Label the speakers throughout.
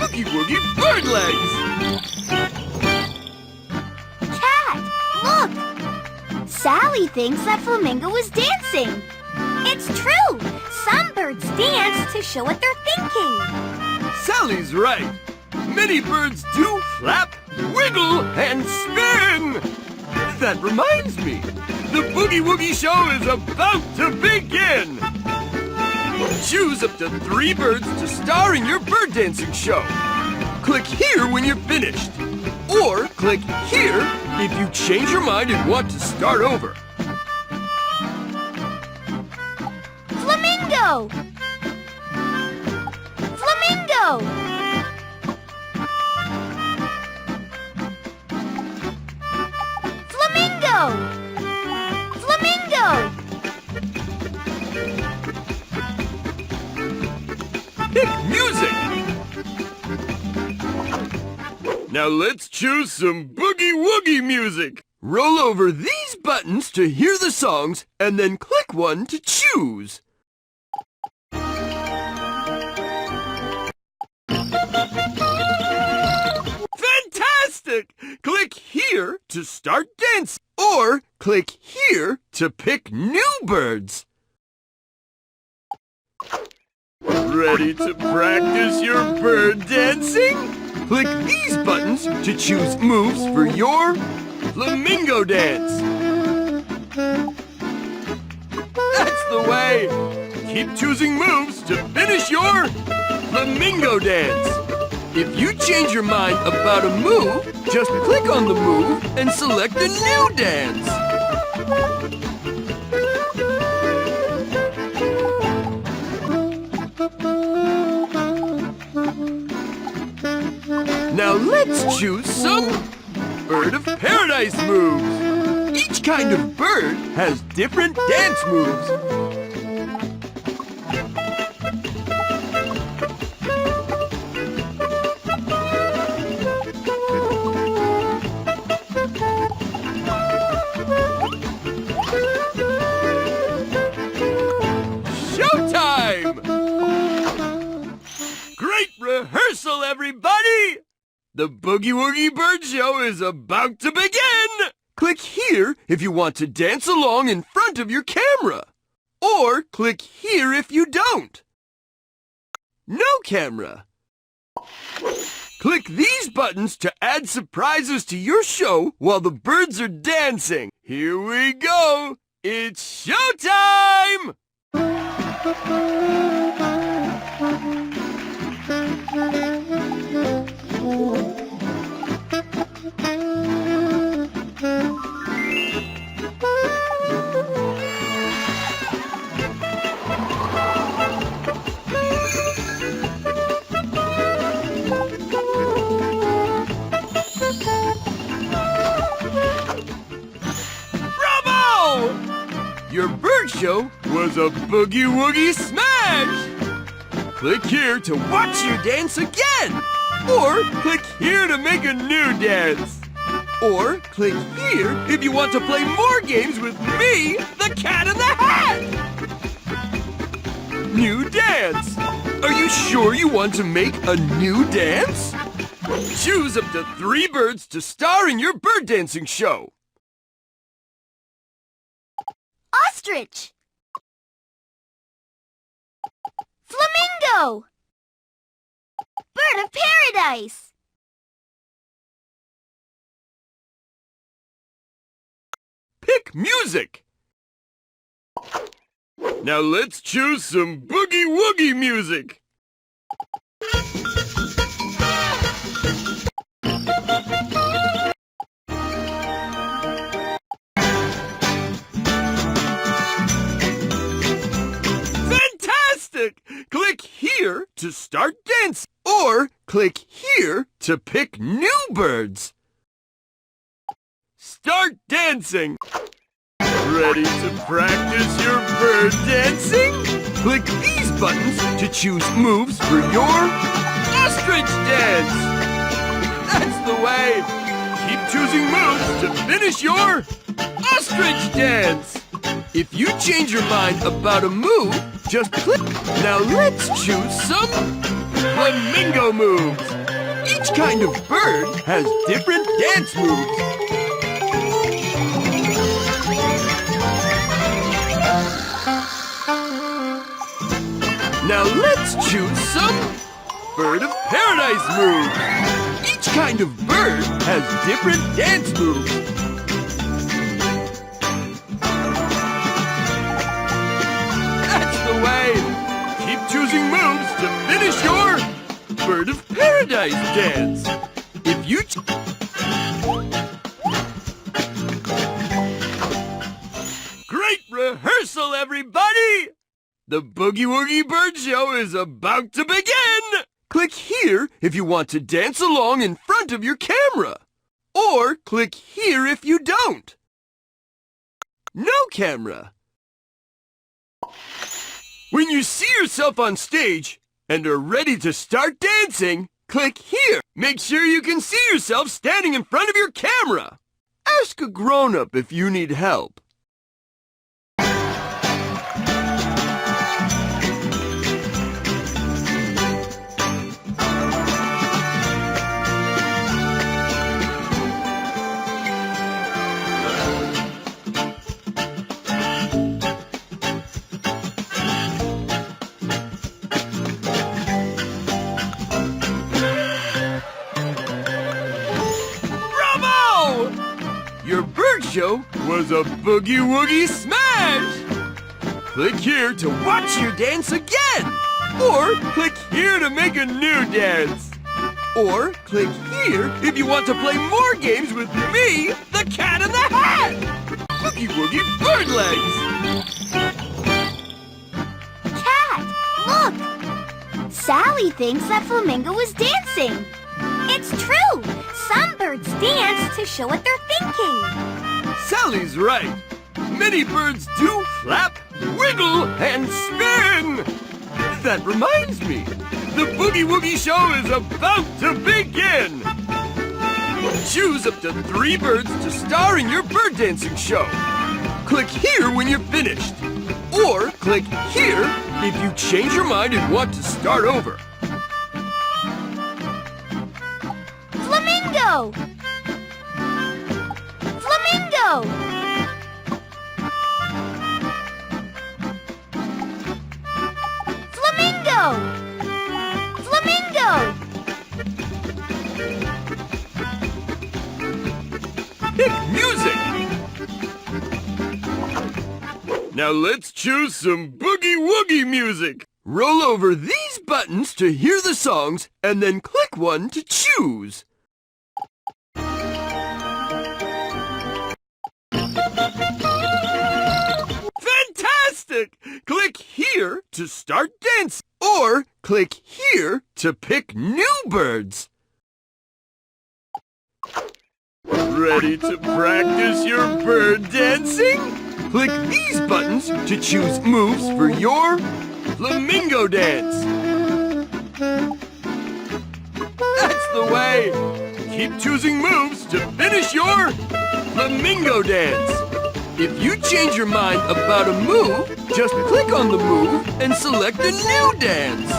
Speaker 1: Boogie Woogie bird legs!
Speaker 2: Cat, look! Sally thinks that Flamingo is dancing. It's true! Some birds dance to show what they're thinking.
Speaker 1: Sally's right. Many birds do flap, wiggle, and spin. That reminds me, the Boogie Woogie show is about to begin. Choose up to 3 birds to star in your bird dancing show. Click here when you're finished. Or click here if you change your mind and want to start over.
Speaker 2: Flamingo! Flamingo! Flamingo! Flamingo!
Speaker 1: Pick music! Now let's choose some Boogie Woogie music. Roll over these buttons to hear the songs, and then click one to choose. Fantastic! Click here to start dancing, or click here to pick new birds. Ready to practice your bird dancing? Click these buttons to choose moves for your flamingo dance. That's the way! Keep choosing moves to finish your flamingo dance. If you change your mind about a move, just click on the move and select a new dance. Now let's choose some Bird of Paradise moves. Each kind of bird has different dance moves. Showtime! Great rehearsal, everybody! The Boogie Woogie Bird Show is about to begin! Click here if you want to dance along in front of your camera. Or click here if you don't. No camera. Click these buttons to add surprises to your show while the birds are dancing. Here we go! It's showtime! Your bird show was a Boogie Woogie smash! Click here to watch your dance again! Or click here to make a new dance! Or click here if you want to play more games with me, the Cat in the Hat! New dance! Are you sure you want to make a new dance? Choose up to 3 birds to star in your bird dancing show.
Speaker 2: Ostrich! Flamingo! Bird of Paradise!
Speaker 1: Pick music! Now let's choose some Boogie Woogie music! Click here to start dancing, or click here to pick new birds. Start dancing! Ready to practice your bird dancing? Click these buttons to choose moves for your ostrich dance. That's the way! Keep choosing moves to finish your ostrich dance. If you change your mind about a move, just click. Now let's choose some flamingo moves. kind of bird has different dance moves. Now let's choose some Bird of Paradise moves. Each kind of bird has different dance moves. That's the way. Keep choosing moves to finish your Bird of Paradise dance. If you Great rehearsal, everybody! The Boogie Woogie Bird Show is about to begin! Click here if you want to dance along in front of your camera. Or click here if you don't. No camera. When you see yourself on stage and are ready to start dancing, click here. Make sure you can see yourself standing in front of your camera. Ask a grown-up if you need help. Your bird show was a Boogie Woogie smash! Click here to watch your dance again! Or click here to make a new dance! Or click here if you want to play more games with me, the Cat in the Hat! Boogie Woogie Bird Legs!
Speaker 2: Cat, look! Sally thinks that Flamingo is dancing. It's true! Some birds dance to show what they're thinking.
Speaker 1: Sally's right. Many birds do flap, wiggle, and spin. That reminds me, the Boogie Woogie Show is about to begin. Choose up to 3 birds to star in your bird dancing show. Click here when you're finished. Or click here if you change your mind and want to start over.
Speaker 2: Flamingo! Flamingo! Flamingo! Flamingo!
Speaker 1: Pick music! Now let's choose some Boogie Woogie music. Roll over these buttons to hear the songs and then click one to choose. Fantastic! Click here to start dancing, or click here to pick new birds. Ready to practice your bird dancing? Click these buttons to choose moves for your flamingo dance. That's the way! Keep choosing moves to finish your flamingo dance. If you change your mind about a move, just click on the move and select a new dance.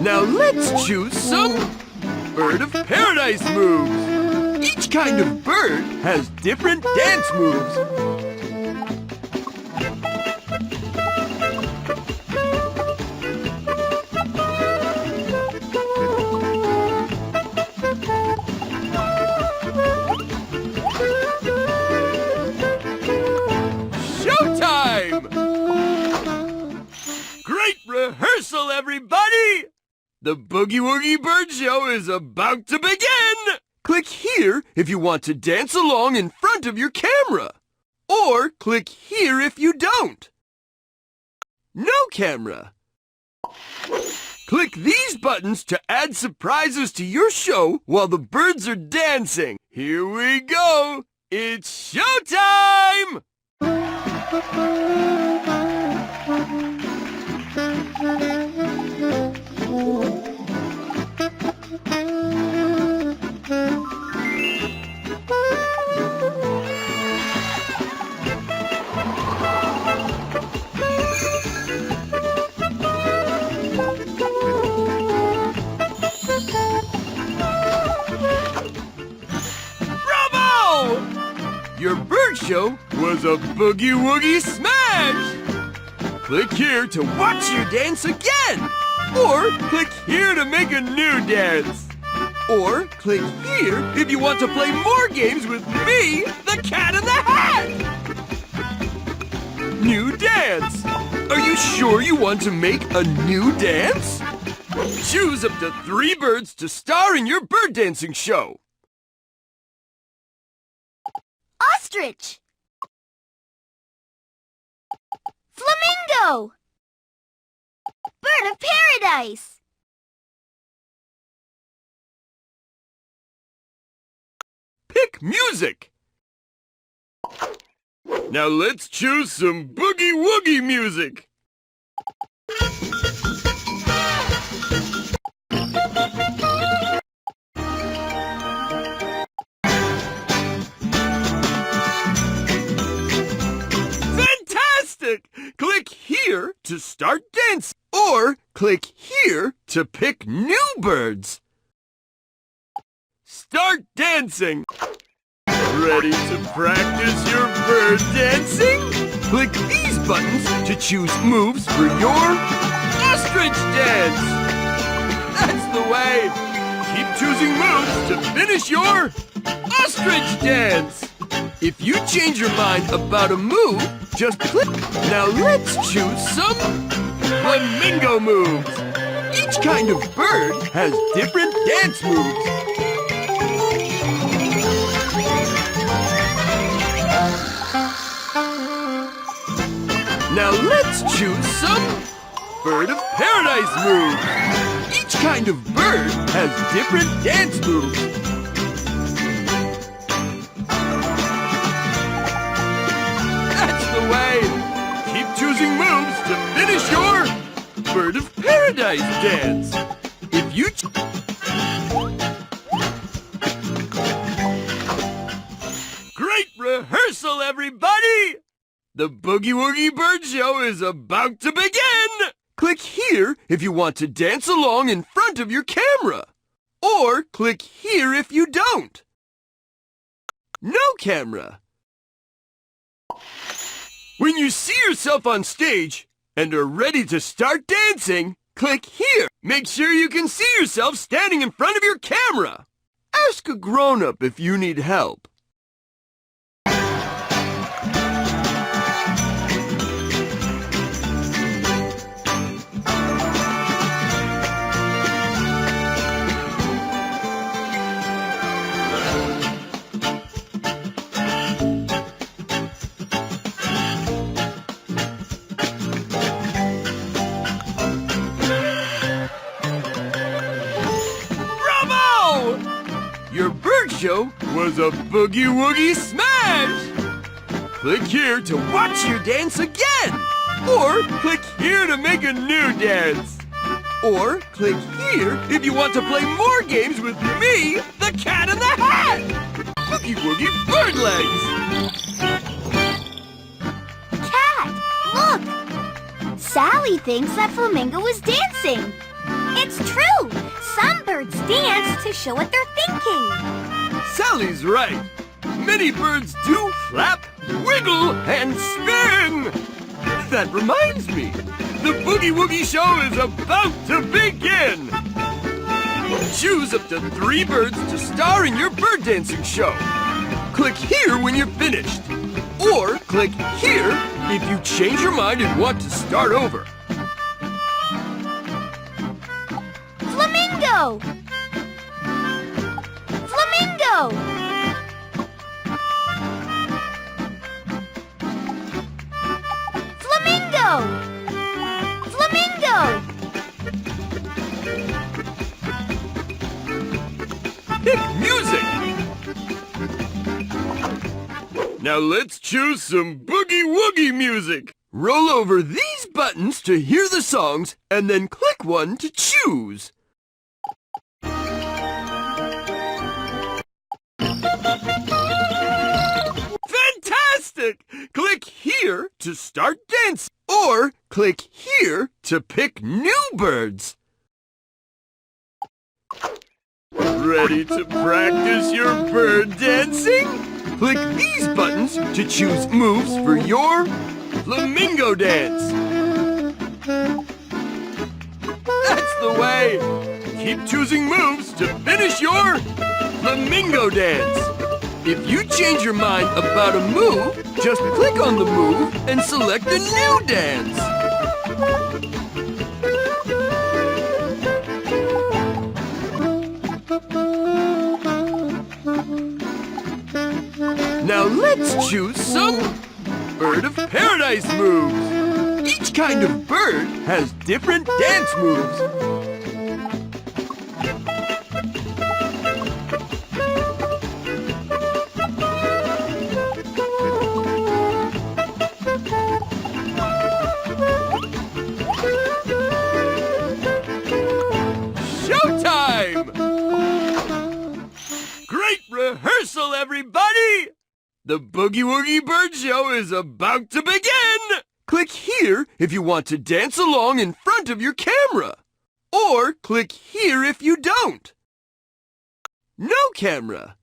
Speaker 1: Now let's choose some Bird of Paradise moves. Each kind of bird has different dance moves. Great rehearsal, everybody! The Boogie Woogie Bird Show is about to begin! Click here if you want to dance along in front of your camera. Or click here if you don't. No camera. Click these buttons to add surprises to your show while the birds are dancing. Here we go! It's showtime! your bird show was a Boogie Woogie smash! Click here to watch you dance again! Or click here to make a new dance! Or click here if you want to play more games with me, the Cat in the Hat! New dance! Are you sure you want to make a new dance? Choose up to 3 birds to star in your bird dancing show.
Speaker 2: Ostrich. Flamingo. Bird of paradise.
Speaker 1: Pick music. Now let's choose some Boogie Woogie music. Fantastic! Click here to start dancing, or click here to pick new birds. Start dancing! Ready to practice your bird dancing? Click these buttons to choose moves for your ostrich dance. That's the way. Keep choosing moves to finish your ostrich dance. If you change your mind about a move, just click. Now let's choose some flamingo moves. Each kind of bird has different dance moves. Now let's choose some bird of paradise moves. Each kind of bird has different dance moves. That's the way. Keep choosing moves to finish your bird of paradise dance. If you Great rehearsal, everybody! The Boogie Woogie Bird Show is about to begin! Click here if you want to dance along in front of your camera. Or click here if you don't. No camera. When you see yourself on stage and are ready to start dancing, click here. Make sure you can see yourself standing in front of your camera. Ask a grown-up if you need help. Your bird show was a Boogie Woogie smash! Click here to watch you dance again! Or click here to make a new dance! Or click here if you want to play more games with me, the Cat in the Hat! Boogie Woogie Bird Legs!
Speaker 2: Cat, look! Sally thinks that Flamingo is dancing. It's true! Some birds dance to show what they're thinking.
Speaker 1: Sally's right. Many birds do flap, wiggle, and spin. That reminds me, the Boogie Woogie Show is about to begin. Choose up to 3 birds to star in your bird dancing show. Click here when you're finished. Or click here if you change your mind and want to start over.
Speaker 2: Flamingo! Flamingo! Flamingo! Flamingo!
Speaker 1: Pick music! Now let's choose some Boogie Woogie music! Roll over these buttons to hear the songs, and then click one to choose. Fantastic! Click here to start dancing, or click here to pick new birds. Ready to practice your bird dancing? click these buttons to choose moves for your flamingo dance. That's the way. Keep choosing moves to finish your flamingo dance. If you change your mind about a move, just click on the move and select a new dance. Now let's choose some Bird of Paradise moves. Each kind of bird has different dance moves. Showtime! Great rehearsal, everybody! The Boogie Woogie Bird Show is about to begin! Click here if you want to dance along in front of your camera. Or click here if you don't. No camera.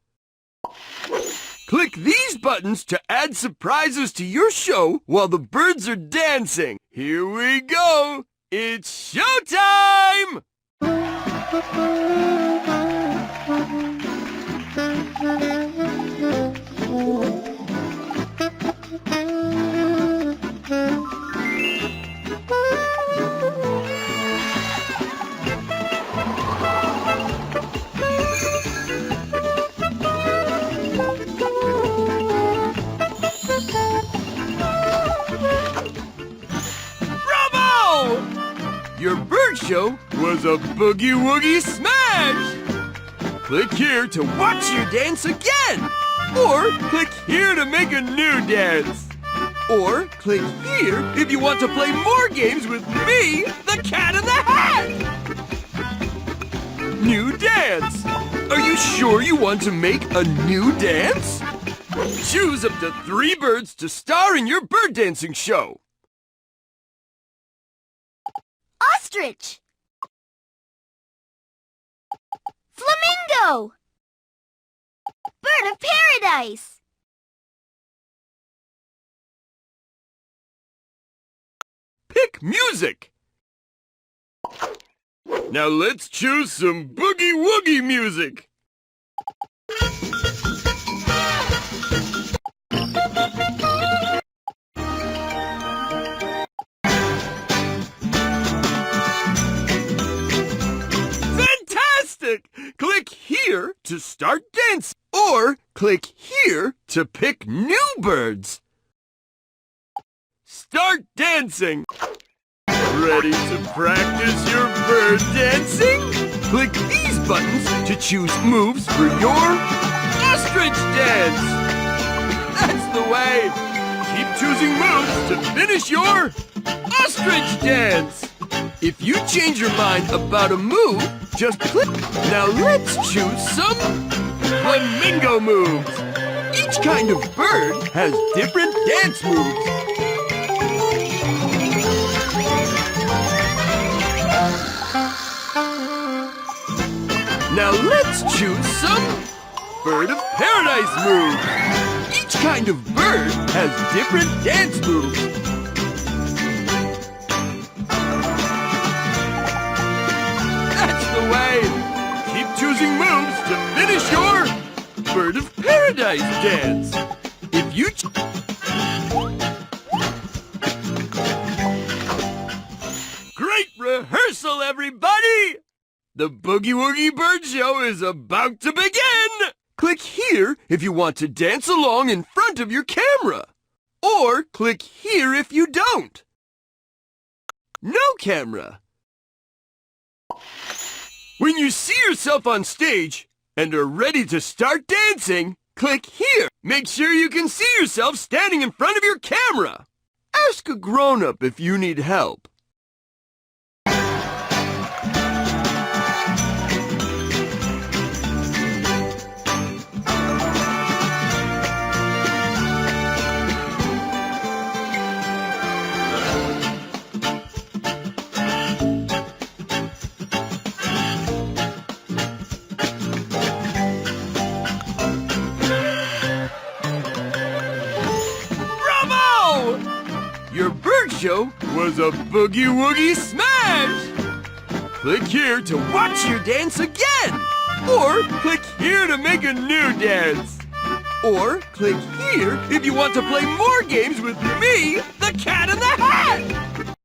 Speaker 1: Click these buttons to add surprises to your show while the birds are dancing. Here we go! It's showtime! Your bird show was a Boogie Woogie smash! Click here to watch your dance again! Or click here to make a new dance! Or click here if you want to play more games with me, the Cat in the Hat! New dance! Are you sure you want to make a new dance? Choose up to 3 birds to star in your bird dancing show.
Speaker 2: Ostrich. Flamingo. Bird of Paradise.
Speaker 1: Pick music. Now let's choose some Boogie Woogie music. Click here to start dancing, or click here to pick new birds. Start dancing. Ready to practice your bird dancing? Click these buttons to choose moves for your ostrich dance. That's the way. Keep choosing moves to finish your ostrich dance. If you change your mind about a move, just click. Now let's choose some flamingo moves. Each kind of bird has different dance moves. Now let's choose some Bird of Paradise moves. Each kind of bird has different dance moves. The way. Keep choosing moves to finish your Bird of Paradise dance. If you Great rehearsal, everybody! The Boogie Woogie Bird Show is about to begin! Click here if you want to dance along in front of your camera. Or click here if you don't. No camera. When you see yourself on stage and are ready to start dancing, click here. Make sure you can see yourself standing in front of your camera. Ask a grown-up if you need help. show was a Boogie Woogie smash! Click here to watch your dance again! Or click here to make a new dance! Or click here if you want to play more games with me, the Cat in the Hat!